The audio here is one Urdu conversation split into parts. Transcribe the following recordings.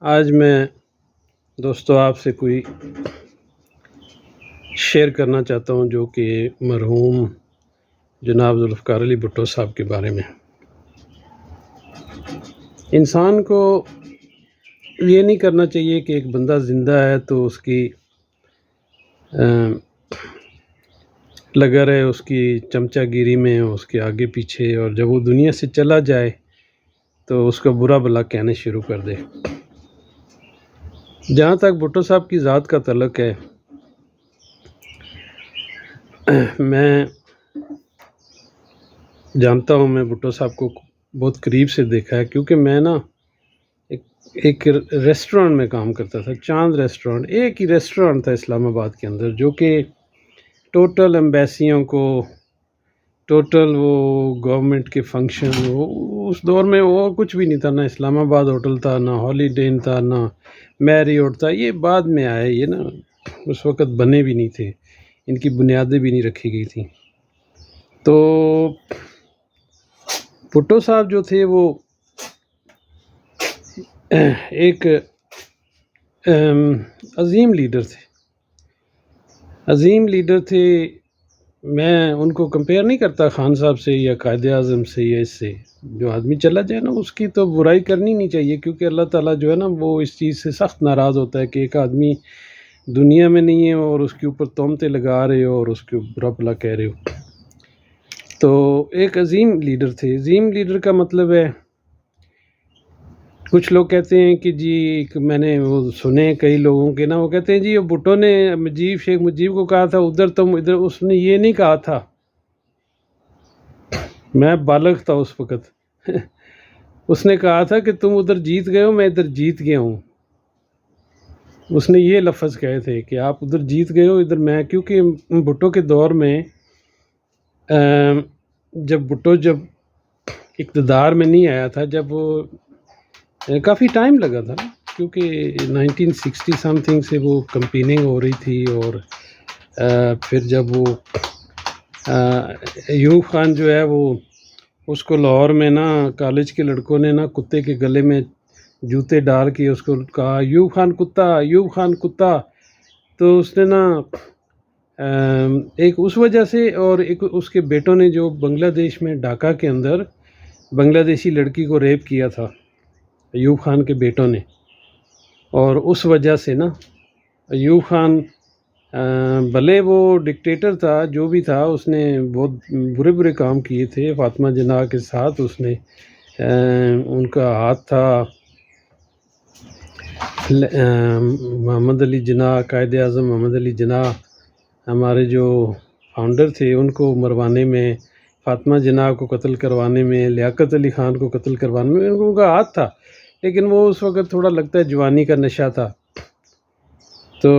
آج میں دوستو آپ سے کوئی شیئر کرنا چاہتا ہوں جو کہ مرحوم جناب ذوالفقار علی بھٹو صاحب کے بارے میں۔ انسان کو یہ نہیں کرنا چاہیے کہ ایک بندہ زندہ ہے تو اس کی لگا رہے اس کی چمچہ گیری میں، اس کے آگے پیچھے، اور جب وہ دنیا سے چلا جائے تو اس کا برا بھلا کہنے شروع کر دے۔ جہاں تک بھٹو صاحب کی ذات کا تعلق ہے، میں جانتا ہوں، میں بھٹو صاحب کو بہت قریب سے دیکھا ہے، کیونکہ میں نا ایک ریسٹورنٹ میں کام کرتا تھا، چاند ریسٹورنٹ۔ ایک ہی ریسٹورنٹ تھا اسلام آباد کے اندر جو کہ ٹوٹل ایمبیسیوں کو، ٹوٹل وہ گورنمنٹ کے فنکشن، وہ اس دور میں وہ کچھ بھی نہیں تھا، نہ اسلام آباد ہوٹل تھا، نہ ہالیڈے ان تھا، نہ میریوٹ تھا، یہ بعد میں آئے، یہ نا اس وقت بنے بھی نہیں تھے، ان کی بنیادیں بھی نہیں رکھی گئی تھیں۔ تو بھٹو صاحب جو تھے وہ ایک عظیم لیڈر تھے، عظیم لیڈر تھے۔ میں ان کو کمپیئر نہیں کرتا خان صاحب سے یا قائد اعظم سے یا اس سے۔ جو آدمی چلا جائے نا اس کی تو برائی کرنی نہیں چاہیے، کیونکہ اللہ تعالیٰ جو ہے نا وہ اس چیز سے سخت ناراض ہوتا ہے کہ ایک آدمی دنیا میں نہیں ہے اور اس کے اوپر تہمتیں لگا رہے ہو اور اس کے برا بھلا کہہ رہے ہو۔ تو ایک عظیم لیڈر تھے۔ عظیم لیڈر کا مطلب ہے، کچھ لوگ کہتے ہیں کہ جی، میں نے وہ سنے کئی لوگوں کے نا، وہ کہتے ہیں جی وہ بھٹو نے شیخ مجیب کو کہا تھا ادھر تم ادھر، اس نے یہ نہیں کہا تھا، میں بالغ تھا اس وقت اس نے کہا تھا کہ تم ادھر جیت گئے ہو، میں ادھر جیت گیا ہوں۔ اس نے یہ لفظ کہے تھے کہ آپ ادھر جیت گئے ہو، ادھر میں، کیونکہ بھٹو کے دور میں جب بھٹو اقتدار میں نہیں آیا تھا، جب وہ کافی ٹائم لگا تھا، کیونکہ 1960 سم تھنگ سے وہ کمپیننگ ہو رہی تھی، اور پھر جب وہ ایوب خان جو ہے وہ اس کو لاہور میں نا کالج کے لڑکوں نے نا کتے کے گلے میں جوتے ڈال کے اس کو کہا ایوب خان کتا، ایوب خان کتا، تو اس نے نا ایک اس وجہ سے، اور ایک اس کے بیٹوں نے جو بنگلہ دیش میں ڈھاکہ کے اندر بنگلہ دیشی لڑکی کو ریپ کیا تھا ایوب خان کے بیٹوں نے، اور اس وجہ سے نا ایوب خان بھلے وہ ڈکٹیٹر تھا، جو بھی تھا، اس نے بہت برے برے کام کیے تھے فاطمہ جناح کے ساتھ، اس نے ان کا ہاتھ تھا، محمد علی جناح، قائد اعظم محمد علی جناح ہمارے جو فاؤنڈر تھے، ان کو مروانے میں، فاطمہ جناح کو قتل کروانے میں، لیاقت علی خان کو قتل کروانے میں ان کا ہاتھ تھا، لیکن وہ اس وقت تھوڑا لگتا ہے جوانی کا نشہ تھا، تو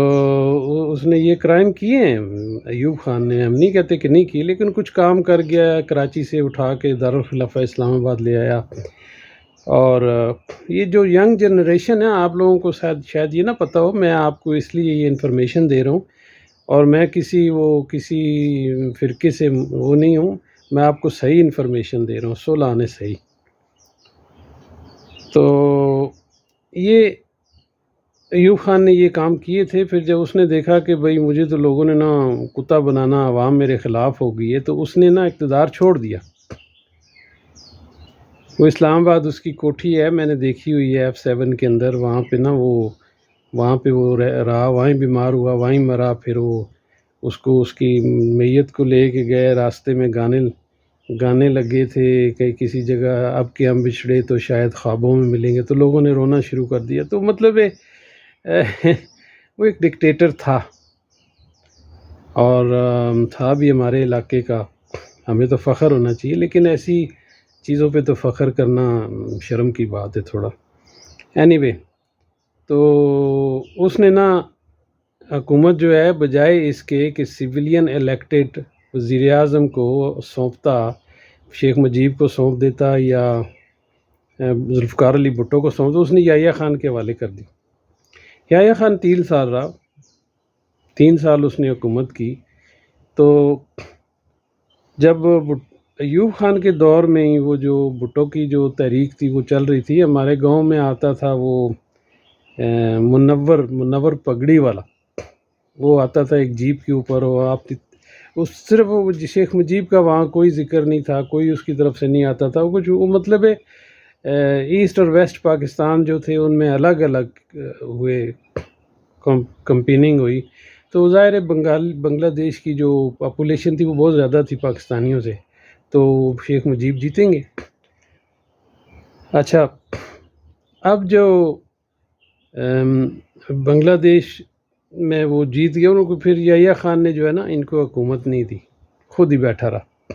اس نے یہ کرائم کیے ہیں ایوب خان نے، ہم نہیں کہتے کہ نہیں کی، لیکن کچھ کام کر گیا، کراچی سے اٹھا کے دارالخلافہ اسلام آباد لے آیا۔ اور یہ جو ینگ جنریشن ہے، آپ لوگوں کو شاید یہ نہ پتہ ہو، میں آپ کو اس لیے یہ انفارمیشن دے رہا ہوں، اور میں کسی فرقے سے وہ نہیں ہوں، میں آپ کو صحیح انفارمیشن دے رہا ہوں، 16 آنے صحیح۔ تو یہ ایوب خان نے یہ کام کیے تھے، پھر جب اس نے دیکھا کہ بھئی مجھے تو لوگوں نے نا کتا بنانا، عوام میرے خلاف ہو گئی ہے، تو اس نے نا اقتدار چھوڑ دیا۔ وہ اسلام آباد اس کی کوٹھی ہے، میں نے دیکھی ہوئی ہے F7 کے اندر، وہاں پہ نا وہاں پہ وہ رہا، وہیں بیمار ہوا، وہیں مرا، پھر وہ اس کی میت کو لے کے گئے، راستے میں گانے لگے تھے کہ کسی جگہ اب کہ ہم بچھڑے تو شاید خوابوں میں ملیں گے، تو لوگوں نے رونا شروع کر دیا۔ تو مطلب وہ ایک ڈکٹیٹر تھا، اور تھا بھی ہمارے علاقے کا، ہمیں تو فخر ہونا چاہیے، لیکن ایسی چیزوں پہ تو فخر کرنا شرم کی بات ہے تھوڑا۔ اینی وے، تو اس نے نا حکومت جو ہے، بجائے اس کے کہ سویلین الیکٹڈ وزیر اعظم کو سونپتا، شیخ مجیب کو سونپ دیتا یا ذوالفقار علی بھٹو کو سونپ دیتا، اس نے یحییٰ خان کے حوالے کر دی۔ یحییٰ خان 3 سال رہا، 3 سال اس نے حکومت کی۔ تو جب ایوب خان کے دور میں ہی وہ جو بھٹو کی جو تحریک تھی وہ چل رہی تھی، ہمارے گاؤں میں آتا تھا وہ منور پگڑی والا، وہ آتا تھا ایک جیپ کے اوپر، وہ آپ اس صرف وہ شیخ مجیب کا وہاں کوئی ذکر نہیں تھا، کوئی اس کی طرف سے نہیں آتا تھا، وہ کچھ وہ مطلب ہے ایسٹ اور ویسٹ پاکستان جو تھے ان میں الگ الگ ہوئے، کمپیننگ ہوئی، تو ظاہر ہے بنگلہ دیش کی جو پاپولیشن تھی وہ بہت زیادہ تھی پاکستانیوں سے، تو شیخ مجیب جیتیں گے۔ اچھا، اب جو بنگلہ دیش میں وہ جیت گیا، ان کو پھر یحییٰ خان نے جو ہے نا ان کو حکومت نہیں دی، خود ہی بیٹھا رہا،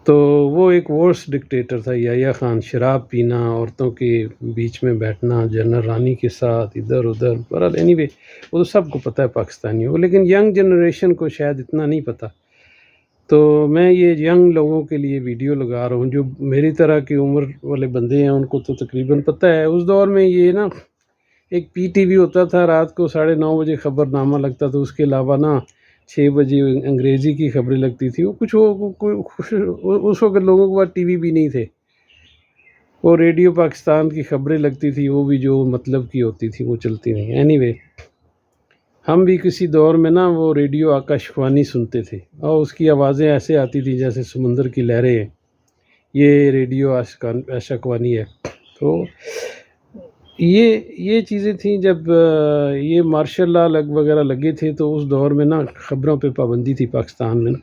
تو وہ ایک ورس ڈکٹیٹر تھا یحییٰ خان، شراب پینا، عورتوں کے بیچ میں بیٹھنا جنرل رانی کے ساتھ ادھر ادھر، بہرحال اینی وے وہ تو سب کو پتہ ہے پاکستانیوں کو، لیکن ینگ جنریشن کو شاید اتنا نہیں پتہ، تو میں یہ ینگ لوگوں کے لیے ویڈیو لگا رہا ہوں، جو میری طرح کی عمر والے بندے ہیں ان کو تو تقریباً پتہ ہے۔ اس دور میں یہ نا ایک پی ٹی وی ہوتا تھا، رات کو 9:30 بجے خبر نامہ لگتا تھا، اس کے علاوہ نا 6 بجے انگریزی کی خبریں لگتی تھی، وہ کچھ اس وقت لوگوں کے پاس ٹی وی بھی نہیں تھے، وہ ریڈیو پاکستان کی خبریں لگتی تھی، وہ بھی جو مطلب کی ہوتی تھی وہ چلتی نہیں۔ اینی وے ہم بھی کسی دور میں نا وہ ریڈیو آکاش وانی سنتے تھے، اور اس کی آوازیں ایسے آتی تھی جیسے سمندر کی لہریں ہیں، یہ ریڈیو عاشق وانی ہے۔ تو یہ چیزیں تھیں جب یہ مارشل لا وغیرہ لگے تھے، تو اس دور میں نا خبروں پہ پابندی تھی پاکستان میں نا،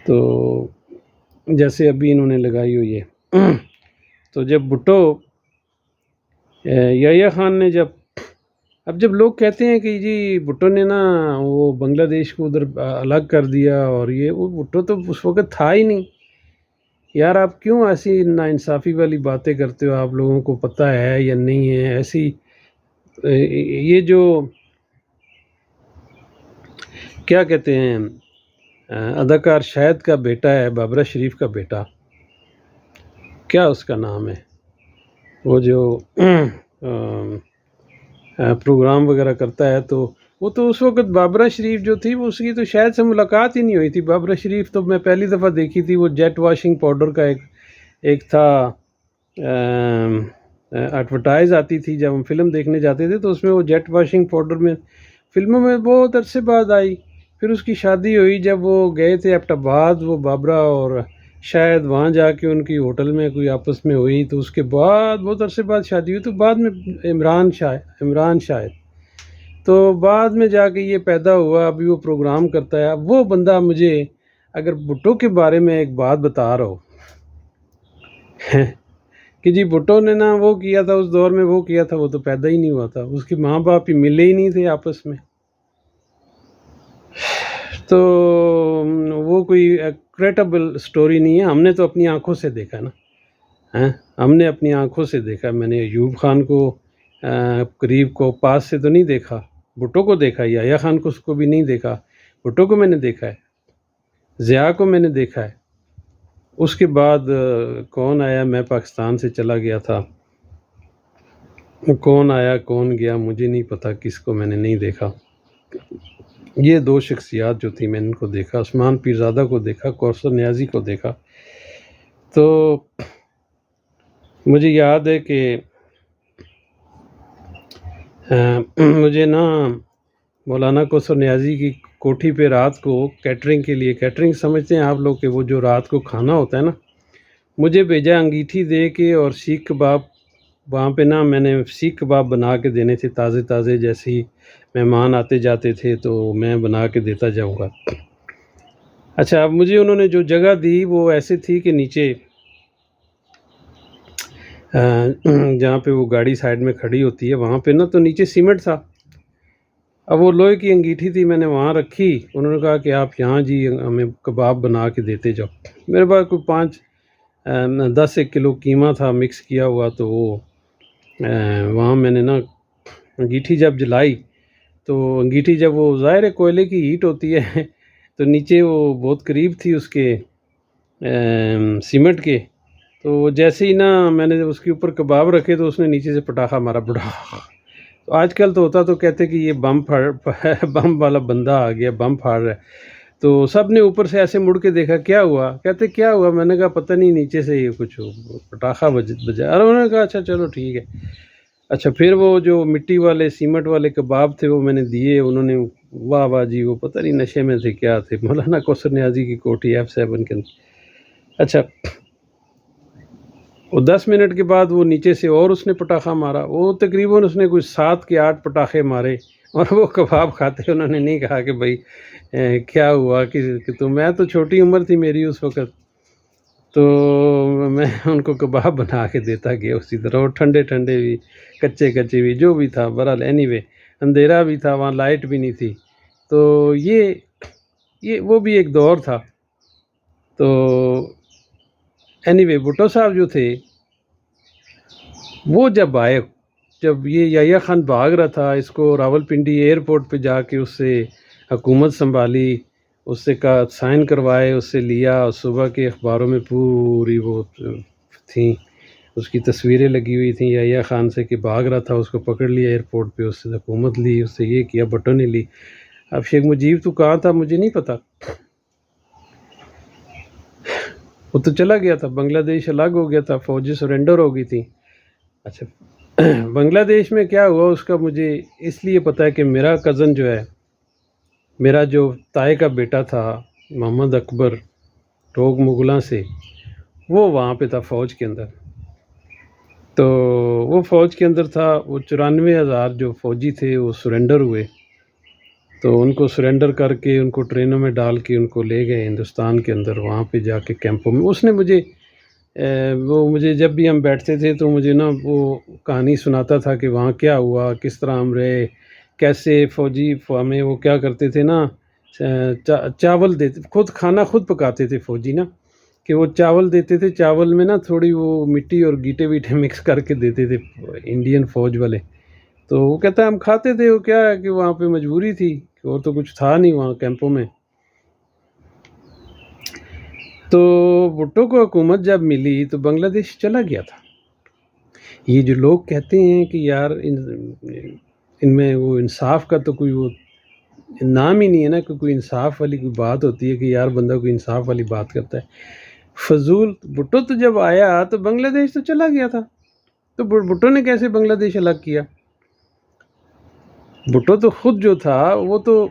تو جیسے ابھی انہوں نے لگائی ہوئی ہے۔ تو جب بھٹو یحییٰ خان نے اب جب لوگ کہتے ہیں کہ جی بھٹو نے نا وہ بنگلہ دیش کو ادھر الگ کر دیا، اور یہ وہ بھٹو تو اس وقت تھا ہی نہیں یار، آپ کیوں ایسی ناانصافی والی باتیں کرتے ہو؟ آپ لوگوں کو پتہ ہے یا نہیں ہے ایسی؟ یہ جو کیا کہتے ہیں اداکار شاہد کا بیٹا ہے، بابرہ شریف کا بیٹا، کیا اس کا نام ہے، وہ جو پروگرام وغیرہ کرتا ہے، تو وہ تو اس وقت بابرہ شریف جو تھی وہ اس کی تو شاید سے ملاقات ہی نہیں ہوئی تھی۔ بابرہ شریف تو میں پہلی دفعہ دیکھی تھی، وہ جیٹ واشنگ پاؤڈر کا ایک تھا ایڈورٹائز آتی تھی جب ہم فلم دیکھنے جاتے تھے، تو اس میں وہ جیٹ واشنگ پاؤڈر میں فلموں میں بہت عرصے بعد آئی، پھر اس کی شادی ہوئی، جب وہ گئے تھے ایبٹ آباد، وہ بابرہ اور شاید وہاں جا کے ان کی ہوٹل میں کوئی آپس میں ہوئی، تو اس کے بعد بہت عرصے بعد شادی ہوئی، تو بعد میں عمران شاید تو بعد میں جا کے یہ پیدا ہوا، ابھی وہ پروگرام کرتا ہے۔ اب وہ بندہ مجھے اگر بھٹو کے بارے میں ایک بات بتا رہا ہو کہ جی بھٹو نے نا وہ کیا تھا اس دور میں، وہ کیا تھا، وہ تو پیدا ہی نہیں ہوا تھا، اس کے ماں باپ ہی ملے ہی نہیں تھے آپس میں، تو وہ کوئی کریڈیبل سٹوری نہیں ہے۔ ہم نے تو اپنی آنکھوں سے دیکھا نا، ہم نے اپنی آنکھوں سے دیکھا، میں نے ایوب خان کو قریب کو پاس سے تو نہیں دیکھا، بھٹو کو دیکھا، یحییٰ خان کو اس کو بھی نہیں دیکھا، بھٹو کو میں نے دیکھا ہے، ضیاء کو میں نے دیکھا ہے۔ اس کے بعد کون آیا، میں پاکستان سے چلا گیا تھا، کون آیا کون گیا مجھے نہیں پتہ، کس کو میں نے نہیں دیکھا۔ یہ 2 شخصیات جو تھیں میں نے ان کو دیکھا، عثمان پیرزادہ کو دیکھا، کوثر نیازی کو دیکھا۔ تو مجھے یاد ہے کہ مجھے نا مولانا کوثر نیازی کی کوٹھی پہ رات کو کیٹرنگ کے لیے، کیٹرنگ سمجھتے ہیں آپ لوگ کہ وہ جو رات کو کھانا ہوتا ہے نا، مجھے بھیجا انگیٹھی دے کے، اور سیخ کباب وہاں پہ نا میں نے سیخ کباب بنا کے دینے تھے تازے تازے، جیسے ہی مہمان آتے جاتے تھے تو میں بنا کے دیتا جاؤں گا۔ اچھا، اب مجھے انہوں نے جو جگہ دی وہ ایسے تھی کہ نیچے جہاں پہ وہ گاڑی سائڈ میں کھڑی ہوتی ہے وہاں پہ نا تو نیچے سیمنٹ تھا، اب وہ لوہے کی انگیٹھی تھی، میں نے وہاں رکھی، انہوں نے کہا کہ آپ یہاں جی ہمیں کباب بنا کے دیتے جاؤ۔ میرے پاس کوئی 10 کلو قیمہ تھا مکس کیا ہوا، تو وہ وہاں میں نے نا انگیٹھی جب جلائی، تو انگیٹھی جب وہ ظاہر کوئلے کی ہیٹ ہوتی ہے تو نیچے وہ بہت قریب تھی اس کے سیمنٹ کے، تو جیسے ہی نا میں نے اس کے اوپر کباب رکھے تو اس نے نیچے سے پٹاخہ مارا، پٹاخہ۔ تو آج کل تو ہوتا تو کہتے کہ یہ بم والا بندہ آ گیا، بم پھاڑ رہا ہے، تو سب نے اوپر سے ایسے مڑ کے دیکھا، کیا ہوا؟ کہتے کیا ہوا؟ میں نے کہا پتہ نہیں، نیچے سے یہ کچھ پٹاخہ بجا۔ اور انہوں نے کہا اچھا چلو ٹھیک ہے۔ اچھا پھر وہ جو مٹی والے سیمنٹ والے کباب تھے وہ میں نے دیے، انہوں نے واہ واہ جی، وہ پتہ نہیں نشے میں تھے کیا تھے، مولانا کوثر نیازی کی کوٹھی F7 کے اندر۔ اچھا وہ 10 منٹ کے بعد وہ نیچے سے اور اس نے پٹاخہ مارا، وہ تقریباً اس نے کوئی 7 کے 8 پٹاخے مارے، اور وہ کباب کھاتے انہوں نے نہیں کہا کہ بھائی کیا ہوا کہ تو میں تو چھوٹی عمر تھی میری اس وقت، تو میں ان کو کباب بنا کے دیتا گیا اسی طرح، اور ٹھنڈے ٹھنڈے بھی، کچے کچے بھی، جو بھی تھا بہرحال۔ اینی وے اندھیرا بھی تھا وہاں، لائٹ بھی نہیں تھی، تو یہ وہ بھی ایک دور تھا۔ تو اینی وے بھٹو صاحب جو تھے وہ جب آئے، جب یہ یحییٰ خان بھاگ رہا تھا، اس کو راولپنڈی ایئرپورٹ پہ جا کے اس سے حکومت سنبھالی، اس سے کہا سائن کروائے، اس سے لیا، صبح کے اخباروں میں پوری وہ تھیں، اس کی تصویریں لگی ہوئی تھیں یحییٰ خان سے کہ بھاگ رہا تھا، اس کو پکڑ لیا ایئرپورٹ پہ، اس سے حکومت لی، اس سے یہ کیا، بھٹو نے لی۔ اب شیخ مجیب تو کہاں تھا مجھے نہیں پتہ، وہ تو چلا گیا تھا، بنگلہ دیش الگ ہو گیا تھا، فوجیں سرنڈر ہو گئی تھیں۔ اچھا بنگلہ دیش میں کیا ہوا اس کا مجھے اس لیے پتہ ہے کہ میرا کزن جو ہے، میرا جو تائے کا بیٹا تھا محمد اکبر ٹوک مغلاں سے، وہ وہاں پہ تھا فوج کے اندر، تو وہ فوج کے اندر تھا، وہ 94,000 جو فوجی تھے وہ سرنڈر ہوئے، تو ان کو سرنڈر کر کے ان کو ٹرینوں میں ڈال کے ان کو لے گئے ہندوستان کے اندر، وہاں پہ جا کے کیمپوں میں۔ اس نے مجھے جب بھی ہم بیٹھتے تھے تو مجھے نا وہ کہانی سناتا تھا کہ وہاں کیا ہوا، کس طرح ہم رہے، کیسے فوجی ہمیں وہ کیا کرتے تھے نا، چاول دیتے، خود کھانا خود پکاتے تھے فوجی نا، کہ وہ چاول دیتے تھے، چاول میں نا تھوڑی وہ مٹی اور گیٹے ویٹے مکس کر کے دیتے تھے انڈین فوج والے، تو وہ کہتا ہے ہم کھاتے تھے، وہ کیا ہے کہ وہاں پہ مجبوری تھی، اور تو کچھ تھا نہیں وہاں کیمپوں میں۔ تو بھٹو کو حکومت جب ملی تو بنگلہ دیش چلا گیا تھا۔ یہ جو لوگ کہتے ہیں کہ یار ان میں وہ انصاف کا تو کوئی وہ نام ہی نہیں ہے نا، کہ کوئی انصاف والی کوئی بات ہوتی ہے کہ یار بندہ کوئی انصاف والی بات کرتا ہے، فضول۔ بھٹو تو جب آیا تو بنگلہ دیش تو چلا گیا تھا، تو بھٹو نے کیسے بنگلہ دیش الگ کیا؟ بھٹو تو خود جو تھا وہ تو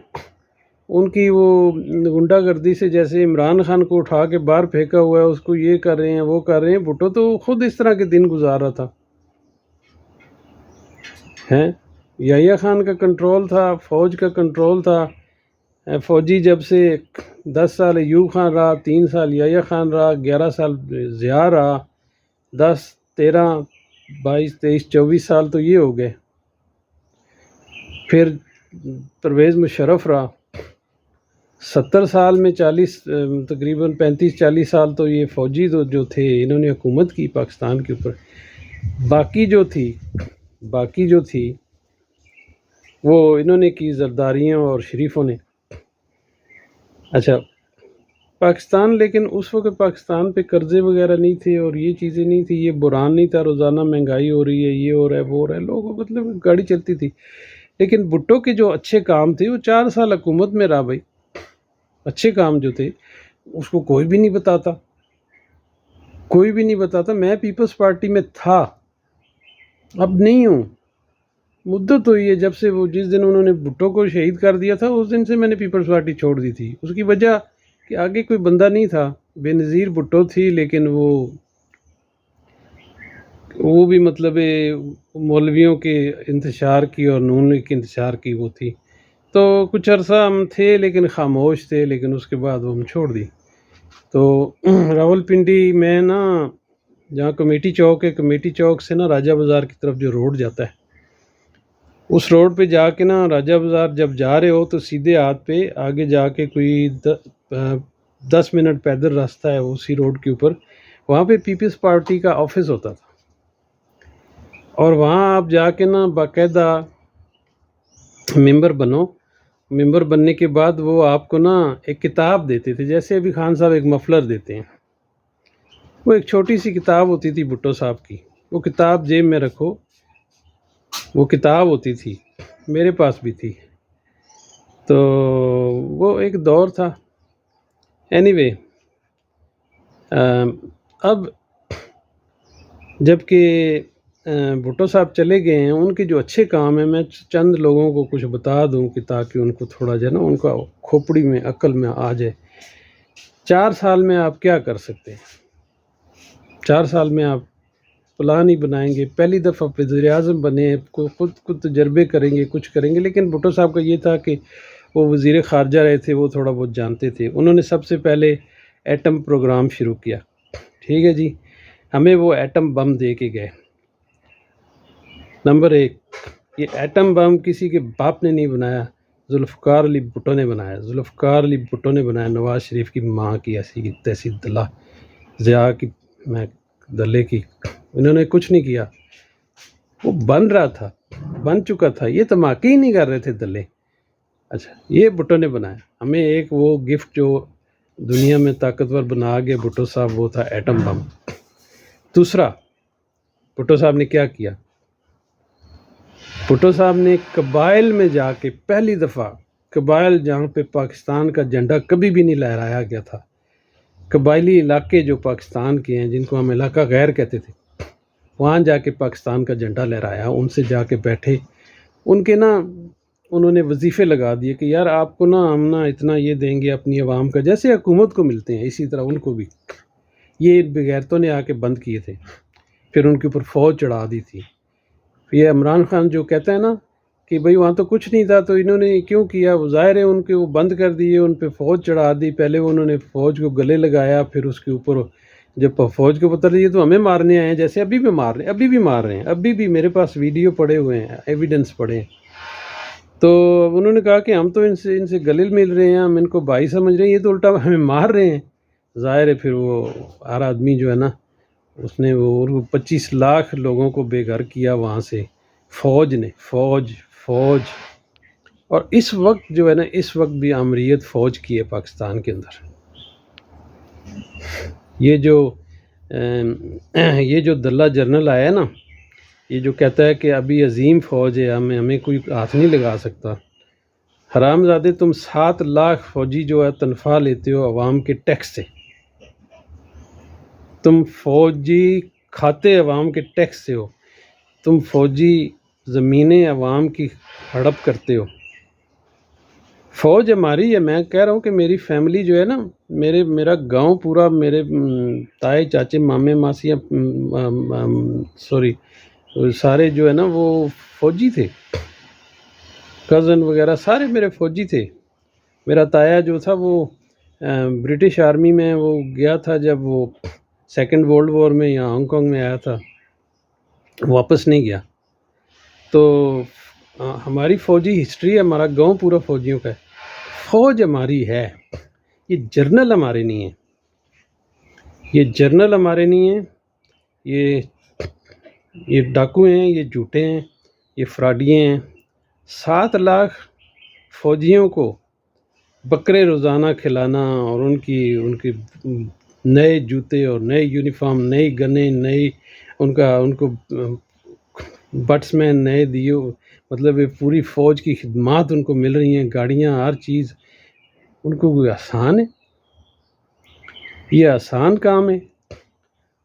ان کی وہ غنڈہ گردی سے، جیسے عمران خان کو اٹھا کے باہر پھینکا ہوا ہے، اس کو یہ کر رہے ہیں وہ کر رہے ہیں، بھٹو تو خود اس طرح کے دن گزار رہا تھا ہیں۔ یحییٰ خان کا کنٹرول تھا، فوج کا کنٹرول تھا، فوجی جب سے 10 سال ایوب خان رہا، 3 سال یحییٰ خان رہا، 11 سال ضیاء رہا، 10 13 22 23 24 سال تو یہ ہو گئے، پھر پرویز مشرف رہا، 70 سال میں 40 تقریباً 35-40 سال تو یہ فوجی جو تھے انہوں نے حکومت کی پاکستان کے اوپر۔ باقی جو تھی وہ انہوں نے کی زرداریوں اور شریفوں نے۔ اچھا پاکستان، لیکن اس وقت پاکستان پہ قرضے وغیرہ نہیں تھے اور یہ چیزیں نہیں تھی، یہ بحران نہیں تھا، روزانہ مہنگائی ہو رہی ہے، یہ ہو رہا ہے وہ ہو رہا ہے، لوگوں مطلب گاڑی چلتی تھی۔ لیکن بھٹو کے جو اچھے کام تھے وہ 4 سال حکومت میں رہا بھائی، اچھے کام جو تھے اس کو کوئی بھی نہیں بتاتا، کوئی بھی نہیں بتاتا۔ میں پیپلز پارٹی میں تھا، اب نہیں ہوں، مدت ہوئی ہے جب سے وہ جس دن انہوں نے بھٹو کو شہید کر دیا تھا اس دن سے میں نے پیپلز پارٹی چھوڑ دی تھی۔ اس کی وجہ کہ آگے کوئی بندہ نہیں تھا، بے نظیر بھٹو تھی، لیکن وہ بھی مطلب مولویوں کے انتشار کی اور نون لیگ کے انتشار کی وہ تھی، تو کچھ عرصہ ہم تھے لیکن خاموش تھے، لیکن اس کے بعد وہ ہم چھوڑ دی۔ تو راولپنڈی میں نا جہاں کمیٹی چوک ہے، کمیٹی چوک سے نا راجہ بازار کی طرف جو روڈ جاتا ہے، اس روڈ پہ جا کے نا راجہ بازار جب جا رہے ہو تو سیدھے ہاتھ پہ آگے جا کے کوئی 10 منٹ پیدل راستہ ہے اسی روڈ کے اوپر، وہاں پہ پیپلز پارٹی کا آفس ہوتا تھا، اور وہاں آپ جا کے نا باقاعدہ ممبر بنو، ممبر بننے کے بعد وہ آپ کو نا ایک کتاب دیتے تھے، جیسے ابھی خان صاحب ایک مفلر دیتے ہیں، وہ ایک چھوٹی سی کتاب ہوتی تھی بھٹو صاحب کی، وہ کتاب جیب میں رکھو، وہ کتاب ہوتی تھی، میرے پاس بھی تھی۔ تو وہ ایک دور تھا، اینی وے اب جب کہ بھٹو صاحب چلے گئے ہیں، ان کے جو اچھے کام ہیں میں چند لوگوں کو کچھ بتا دوں کہ تاکہ ان کو تھوڑا جو ہے نا ان کا کھوپڑی میں عقل میں آ جائے۔ 4 سال میں آپ کیا کر سکتے ہیں؟ 4 سال میں آپ پلان ہی بنائیں گے، پہلی دفعہ وزیر اعظم بنے، خود تجربے کریں گے، کچھ کریں گے۔ لیکن بھٹو صاحب کا یہ تھا کہ وہ وزیر خارجہ رہے تھے، وہ تھوڑا بہت جانتے تھے۔ انہوں نے سب سے پہلے ایٹم پروگرام شروع کیا، ٹھیک ہے جی، ہمیں وہ ایٹم بم دے کے گئے۔ نمبر 1، یہ ایٹم بم کسی کے باپ نے نہیں بنایا، ذوالفقار علی بھٹو نے بنایا۔ ذوالفقار علی بھٹو نے بنایا، نواز شریف کی ماں کی ایسی کی تیسی دلہ، ضیاء کی میں دلے کی، انہوں نے کچھ نہیں کیا۔ وہ بن رہا تھا، بن چکا تھا، یہ دھماکے ہی نہیں کر رہے تھے دلے۔ اچھا، یہ بھٹو نے بنایا ہمیں ایک وہ گفٹ جو دنیا میں طاقتور بنا گیا بھٹو صاحب، وہ تھا ایٹم بم۔ دوسرا، بھٹو صاحب نے کیا کیا؟ بھٹو صاحب نے قبائل میں جا کے پہلی دفعہ، قبائل جہاں پہ پاکستان کا جھنڈا کبھی بھی نہیں لہرایا گیا تھا، قبائلی علاقے جو پاکستان کے ہیں جن کو ہم علاقہ غیر کہتے تھے، وہاں جا کے پاکستان کا جھنڈا لہرایا، ان سے جا کے بیٹھے، ان کے نا انہوں نے وظیفے لگا دیے کہ یار آپ کو نا ہم نا اتنا یہ دیں گے اپنی عوام کا، جیسے حکومت کو ملتے ہیں اسی طرح ان کو بھی۔ یہ بغیرتوں نے آ کے بند کیے تھے، پھر ان کے اوپر فوج چڑھا دی تھی۔ یہ عمران خان جو کہتا ہے نا کہ بھئی وہاں تو کچھ نہیں تھا تو انہوں نے کیوں کیا، وہ ظاہر ہے ان کے وہ بند کر دیے، ان پہ فوج چڑھا دی۔ پہلے انہوں نے فوج کو گلے لگایا، پھر اس کے اوپر جب فوج کو پتہ یہ تو ہمیں مارنے آئے ہیں، جیسے ابھی بھی مار رہے ہیں، ابھی بھی مار رہے ہیں، ابھی بھی میرے پاس ویڈیو پڑے ہوئے ہیں، ایویڈنس پڑے ہیں۔ تو انہوں نے کہا کہ ہم تو ان سے گلے مل رہے ہیں، ہم ان کو بھائی سمجھ رہے ہیں، یہ تو الٹا ہمیں مار رہے ہیں۔ ظاہر ہے پھر وہ ہر آدمی جو ہے نا اس نے وہ 25 لاکھ لوگوں کو بے گھر کیا وہاں سے، فوج نے، فوج۔ اور اس وقت جو ہے نا، اس وقت بھی آمریت فوج کی ہے پاکستان کے اندر۔ یہ جو دلہ جنرل آیا ہے نا، یہ جو کہتا ہے کہ ابھی عظیم فوج ہے، ہمیں کوئی ہاتھ نہیں لگا سکتا۔ حرام زادے، تم 7 لاکھ فوجی جو ہے تنخواہ لیتے ہو عوام کے ٹیکس سے، تم فوجی کھاتے عوام کے ٹیکس سے ہو، تم فوجی زمینیں عوام کی ہڑپ کرتے ہو۔ فوج ہماری ہے، میں کہہ رہا ہوں کہ میری فیملی جو ہے نا، میرا گاؤں پورا، میرے تائے چاچے مامے ماسیاں سارے جو ہے نا وہ فوجی تھے، کزن وغیرہ سارے میرے فوجی تھے۔ میرا تایا جو تھا وہ برٹش آرمی میں وہ گیا تھا جب وہ سیکنڈ ورلڈ وار میں یہاں ہانگ کانگ میں آیا تھا، واپس نہیں گیا۔ تو ہماری فوجی ہسٹری ہے، ہمارا گاؤں پورا فوجیوں کا ہے، فوج ہماری ہے۔ یہ جرنل ہمارے نہیں ہیں، یہ جرنل ہمارے نہیں ہیں، یہ ڈاکو ہیں، یہ جھوٹے ہیں، یہ فراڈیے ہیں۔ 7 لاکھ فوجیوں کو بکرے روزانہ کھلانا اور ان کی نئے جوتے اور نئے یونیفارم، نئی گنیں، ان کو بٹس مین نئے دیو، مطلب یہ پوری فوج کی خدمات ان کو مل رہی ہیں، گاڑیاں، ہر چیز، ان کو کوئی آسان ہے؟ یہ آسان کام ہے؟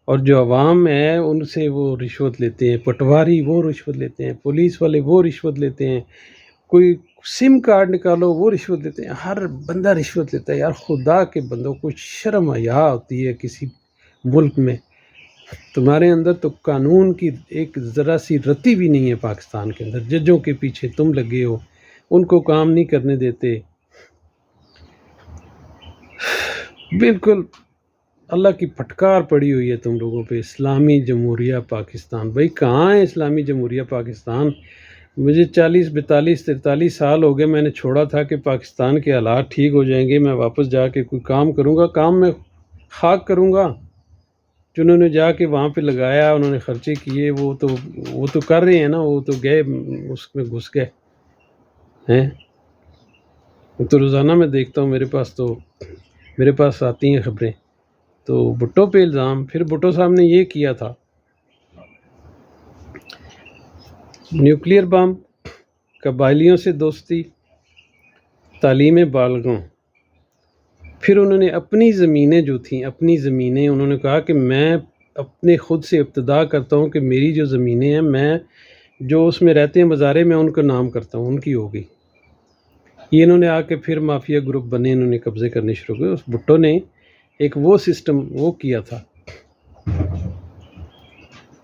اور جو عوام ہے ان سے وہ رشوت لیتے ہیں، پٹواری وہ رشوت لیتے ہیں، پولیس والے وہ رشوت لیتے ہیں، کوئی سم کارڈ نکالو وہ رشوت لیتے ہیں، ہر بندہ رشوت لیتا ہے۔ یار خدا کے بندوں کو شرم حیا ہوتی ہے کسی ملک میں؟ تمہارے اندر تو قانون کی ایک ذرا سی رتی بھی نہیں ہے پاکستان کے اندر، ججوں کے پیچھے تم لگے ہو، ان کو کام نہیں کرنے دیتے۔ بالکل اللہ کی پھٹکار پڑی ہوئی ہے تم لوگوں پہ۔ اسلامی جمہوریہ پاکستان، بھائی کہاں ہے اسلامی جمہوریہ پاکستان؟ مجھے 40 42 43 سال ہو گئے، میں نے چھوڑا تھا کہ پاکستان کے حالات ٹھیک ہو جائیں گے، میں واپس جا کے کوئی کام کروں گا، کام میں خاک کروں گا۔ جنہوں نے جا کے وہاں پہ لگایا، انہوں نے خرچے کیے، وہ تو کر رہے ہیں نا، وہ تو گئے اس میں گھس گئے ہیں۔ وہ تو روزانہ میں دیکھتا ہوں، میرے پاس آتی ہیں خبریں۔ تو بھٹو پہ الزام، پھر بھٹو صاحب نے یہ کیا تھا، نیوکلیئر بم، قبائلیوں سے دوستی، تعلیم بالغوں، پھر انہوں نے اپنی زمینیں جو تھیں، اپنی زمینیں انہوں نے کہا کہ میں اپنے خود سے ابتدا کرتا ہوں کہ میری جو زمینیں ہیں، میں جو اس میں رہتے ہیں مزارے، میں ان کا نام کرتا ہوں، ان کی ہوگی۔ یہ انہوں نے آ کے پھر مافیا گروپ بنے، انہوں نے قبضے کرنے شروع کیے۔ اس بھٹو نے ایک وہ سسٹم وہ کیا تھا،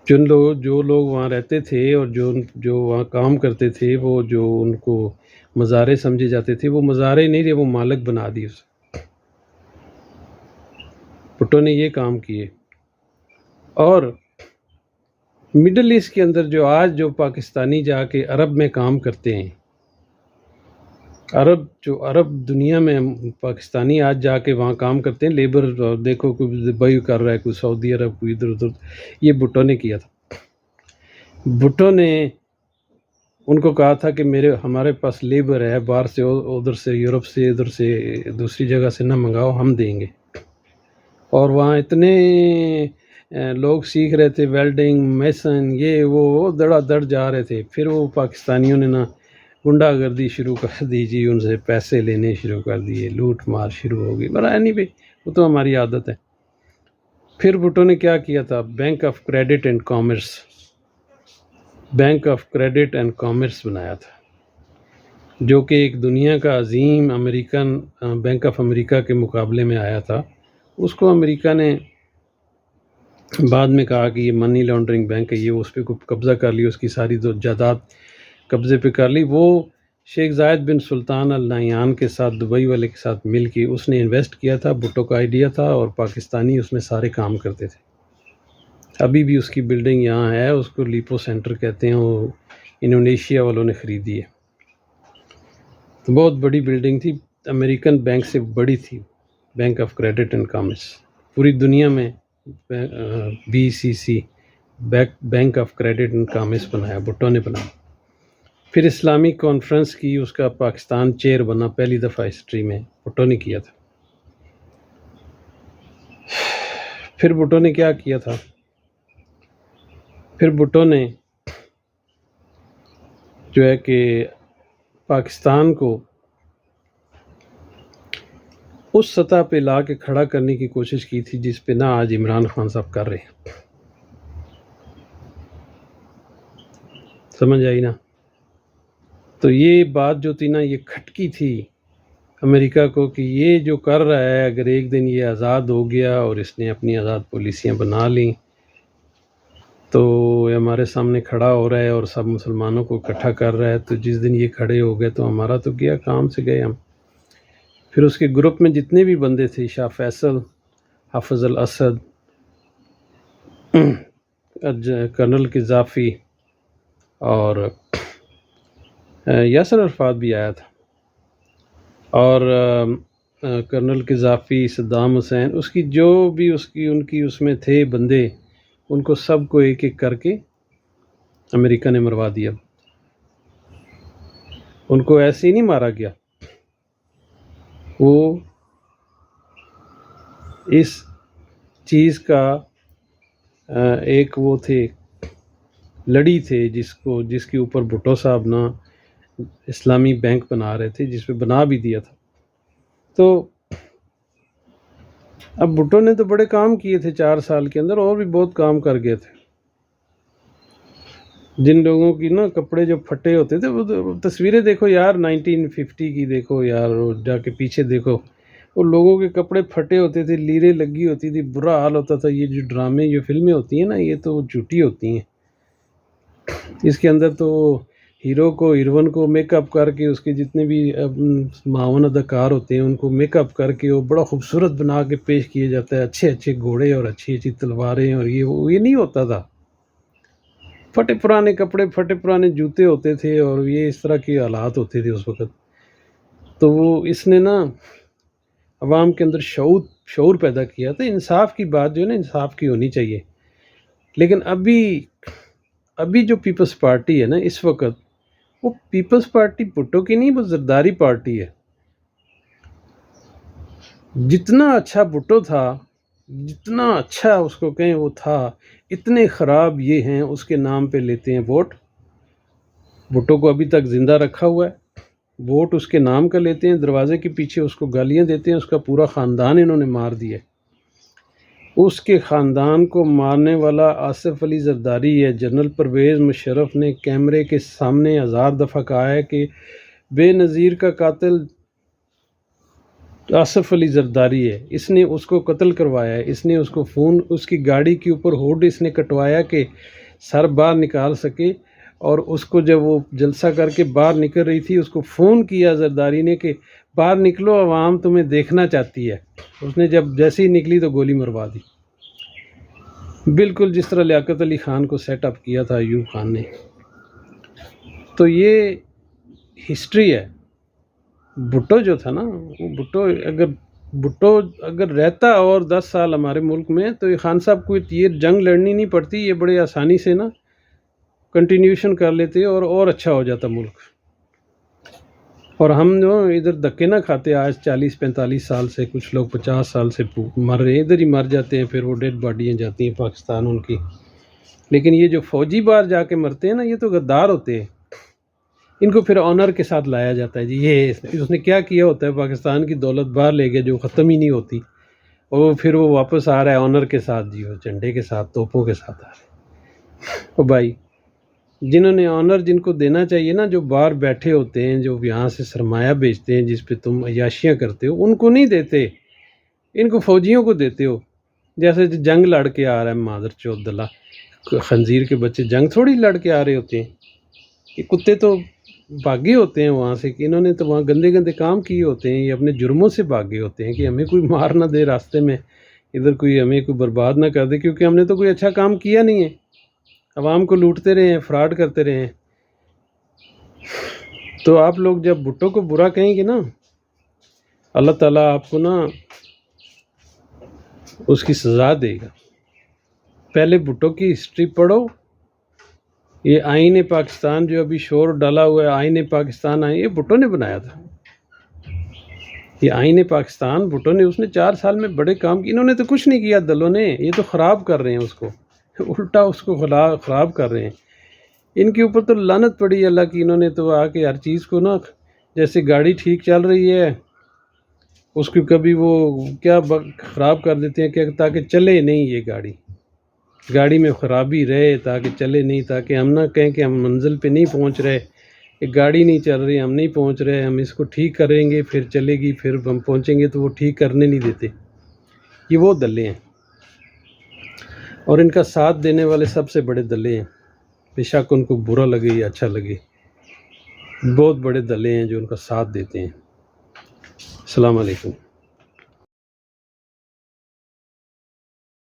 جو لوگ وہاں رہتے تھے اور جو وہاں کام کرتے تھے، وہ جو ان کو مزارے سمجھے جاتے تھے، وہ مزارے نہیں تھے، وہ مالک بنا دی اسے۔ بھٹو نے یہ کام کیے۔ اور مڈل ایسٹ کے اندر جو پاکستانی جا کے عرب میں کام کرتے ہیں، عرب دنیا میں پاکستانی آج جا کے وہاں کام کرتے ہیں، لیبر دیکھو کوئی دبئی کر رہا ہے، کوئی سعودی عرب، کوئی ادھر ادھر، یہ بھٹو نے کیا تھا۔ بھٹو نے ان کو کہا تھا کہ ہمارے پاس لیبر ہے، باہر سے، ادھر سے، یورپ سے، ادھر سے، دوسری جگہ سے نہ منگاؤ، ہم دیں گے۔ اور وہاں اتنے لوگ سیکھ رہے تھے، ویلڈنگ، میسن، یہ وہ دڑا دڑ جا رہے تھے۔ پھر وہ پاکستانیوں نے نا گنڈا گردی شروع کر دی جی، ان سے پیسے لینے شروع کر دیے، لوٹ مار شروع ہو گئی۔ برائے نہیں بھی، وہ تو ہماری عادت ہے۔ پھر بھٹو نے کیا کیا تھا؟ Bank of credit and commerce, bank of credit and commerce بنایا تھا، جو کہ ایک دنیا کا عظیم امریکن بینک آف امریکہ کے مقابلے میں آیا تھا۔ اس کو امریکہ نے بعد میں کہا کہ یہ منی لانڈرنگ بینک ہے، یہ اس پہ قبضہ کر لی، اس کی ساری جائیداد قبضے پہ کر لی۔ وہ شیخ زاید بن سلطان ال نہیان کے ساتھ، دبئی والے کے ساتھ مل کے اس نے انویسٹ کیا تھا، بھٹو کا آئیڈیا تھا، اور پاکستانی اس میں سارے کام کرتے تھے۔ ابھی بھی اس کی بلڈنگ یہاں ہے، اس کو لیپو سینٹر کہتے ہیں، وہ انڈونیشیا والوں نے خریدی ہے۔ تو بہت بڑی بلڈنگ تھی، امریکن بینک سے بڑی تھی، bank of credit and commerce پوری دنیا میں۔ BCC، bank of credit and commerce بنایا، بھٹو نے بنایا۔ پھر اسلامک کانفرنس کی، اس کا پاکستان چیئر بنا، پہلی دفعہ ہسٹری میں بھٹو نے کیا تھا۔ پھر بھٹو نے کیا کیا تھا؟ پھر بھٹو نے جو ہے کہ پاکستان کو اس سطح پہ لا کے کھڑا کرنے کی کوشش کی تھی جس پہ نا آج عمران خان صاحب کر رہے ہیں۔ سمجھ آئی نا؟ تو یہ بات جو تھی نا، یہ کھٹکی تھی امریکہ کو کہ یہ جو کر رہا ہے، اگر ایک دن یہ آزاد ہو گیا اور اس نے اپنی آزاد پالیسیاں بنا لیں تو یہ ہمارے سامنے کھڑا ہو رہا ہے اور سب مسلمانوں کو اکٹھا کر رہا ہے، تو جس دن یہ کھڑے ہو گئے تو ہمارا تو گیا، کام سے گئے ہم۔ پھر اس کے گروپ میں جتنے بھی بندے تھے، شاہ فیصل، حافظ الاسد، کرنل قذافی، اور یاسر عرفات بھی آیا تھا، اور کرنل قذافی، صدام حسین، اس کی جو بھی ان کی اس میں تھے بندے، ان کو سب کو ایک ایک کر کے امریکہ نے مروا دیا۔ ان کو ایسے ہی نہیں مارا گیا، وہ اس چیز کا ایک وہ تھے، لڑی تھے، جس کے اوپر بھٹو صاحب نا اسلامی بینک بنا رہے تھے، جس پہ بنا بھی دیا تھا۔ تو اب بھٹو نے تو بڑے کام کیے تھے 4 سال کے اندر، اور بھی بہت کام کر گئے تھے۔ جن لوگوں کی نا کپڑے جو پھٹے ہوتے تھے، وہ تصویریں دیکھو یار، 1950 کی دیکھو یار، جا کے پیچھے دیکھو، وہ لوگوں کے کپڑے پھٹے ہوتے تھے، لیریں لگی ہوتی تھی، برا حال ہوتا تھا۔ یہ جو ڈرامے، جو فلمیں ہوتی ہیں نا، یہ تو جھوٹی ہوتی ہیں۔ اس کے اندر تو ہیرو کو، ہیروئن کو میک اپ کر کے، اس کے جتنے بھی معاون اداکار ہوتے ہیں ان کو میک اپ کر کے وہ بڑا خوبصورت بنا کے پیش کیا جاتا ہے، اچھے اچھے گھوڑے اور اچھی اچھی تلواریں، اور یہ نہیں ہوتا تھا۔ پھٹے پرانے کپڑے، پھٹے پرانے جوتے ہوتے تھے، اور یہ اس طرح کے حالات ہوتے تھے اس وقت۔ تو وہ اس نے نا عوام کے اندر شعور پیدا کیا تھا۔ انصاف کی بات جو ہے نا، انصاف کی ہونی چاہیے۔ لیکن ابھی جو پیپلز پارٹی ہے نا اس وقت، وہ پیپلز پارٹی بھٹو کی نہیں، وہ زرداری پارٹی ہے۔ جتنا اچھا بھٹو تھا، جتنا اچھا اس کو کہیں وہ تھا، اتنے خراب یہ ہیں، اس کے نام پہ لیتے ہیں ووٹ۔ بھٹو کو ابھی تک زندہ رکھا ہوا ہے، ووٹ اس کے نام کا لیتے ہیں، دروازے کے پیچھے اس کو گالیاں دیتے ہیں، اس کا پورا خاندان انہوں نے مار دیا ہے۔ اس کے خاندان کو مارنے والا آصف علی زرداری ہے۔ جنرل پرویز مشرف نے کیمرے کے سامنے 1000 دفعہ کہا ہے کہ بے نظیر کا قاتل آصف علی زرداری ہے، اس نے اس کو قتل کروایا ہے، اس نے اس کو فون، اس کی گاڑی کے اوپر ہوڈ اس نے کٹوایا کہ سر باہر نکال سکے، اور اس کو جب وہ جلسہ کر کے باہر نکل رہی تھی اس کو فون کیا زرداری نے کہ باہر نکلو، عوام تمہیں دیکھنا چاہتی ہے۔ اس نے جب جیسے ہی نکلی تو گولی مروا دی، بالکل جس طرح لیاقت علی خان کو سیٹ اپ کیا تھا ایوب خان نے۔ تو یہ ہسٹری ہے۔ بھٹو جو تھا نا، وہ بھٹو اگر رہتا اور 10 سال ہمارے ملک میں تو یہ خان صاحب کو یہ جنگ لڑنی نہیں پڑتی، یہ بڑے آسانی سے نا کنٹینیوشن کر لیتے اور اچھا ہو جاتا ملک۔ اور ہم جو ادھر دھکے نہ کھاتے آج 40-45 سال سے، کچھ لوگ 50 سال سے مر رہے ہیں، ادھر ہی مر جاتے ہیں، پھر وہ ڈیڈ باڈیاں جاتی ہیں پاکستان ان کی۔ لیکن یہ جو فوجی باہر جا کے مرتے ہیں نا، یہ تو غدار ہوتے ہیں، ان کو پھر آنر کے ساتھ لایا جاتا ہے جی یہ اس نے کیا کیا ہوتا ہے، پاکستان کی دولت باہر لے گیا جو ختم ہی نہیں ہوتی، اور پھر وہ واپس آ رہا ہے آنر کے ساتھ، جی وہ جھنڈے کے ساتھ، توپوں کے ساتھ آ رہا ہے۔ اور بھائی جنہوں نے آنر جن کو دینا چاہیے نا، جو باہر بیٹھے ہوتے ہیں، جو یہاں سے سرمایہ بیچتے ہیں، جس پہ تم عیاشیاں کرتے ہو، ان کو نہیں دیتے، ان کو فوجیوں کو دیتے ہو۔ جیسے جنگ لڑ کے آ رہا ہے مادر چوت دلہ، خنزیر کے بچے جنگ تھوڑی لڑ کے آ رہے ہوتے ہیں، یہ کتے تو بھاگے ہوتے ہیں وہاں سے، کہ انہوں نے تو وہاں گندے گندے کام کیے ہوتے ہیں، یہ اپنے جرموں سے بھاگے ہوتے ہیں کہ ہمیں کوئی مار نہ دے راستے میں، ادھر کوئی ہمیں کوئی برباد نہ کر دے، کیونکہ ہم نے تو کوئی اچھا کام کیا نہیں ہے، عوام کو لوٹتے رہے ہیں، فراڈ کرتے رہے ہیں۔ تو آپ لوگ جب بھٹو کو برا کہیں گے نا، اللہ تعالیٰ آپ کو نا اس کی سزا دے گا۔ پہلے بھٹو کی ہسٹری پڑھو، یہ آئین پاکستان جو ابھی شور ڈالا ہوا ہے، آئین پاکستان یہ بھٹو نے بنایا تھا، یہ آئین پاکستان بھٹو نے، اس نے 4 سال میں بڑے کام کیے، انہوں نے تو کچھ نہیں کیا دلوں نے، یہ تو خراب کر رہے ہیں اس کو، الٹا اس کو خراب کر رہے ہیں۔ ان کے اوپر تو لعنت پڑی اللہ کی، انہوں نے تو آ کے ہر چیز کو نا، جیسے گاڑی ٹھیک چل رہی ہے اس کو کبھی وہ کیا خراب کر دیتے ہیں کہ تاکہ چلے نہیں، یہ گاڑی میں خرابی رہے تاکہ چلے نہیں، تاکہ ہم نہ کہیں کہ ہم منزل پہ نہیں پہنچ رہے، ایک گاڑی نہیں چل رہی، ہم نہیں پہنچ رہے، ہم اس کو ٹھیک کریں گے پھر چلے گی، پھر ہم پہنچیں گے تو وہ ٹھیک کرنے نہیں دیتے۔ یہ وہ دلے ہیں، اور ان کا ساتھ دینے والے سب سے بڑے دلے ہیں، بے شک ان کو برا لگے یا اچھا لگے، بہت بڑے دلے ہیں جو ان کا ساتھ دیتے ہیں۔ السلام علیکم۔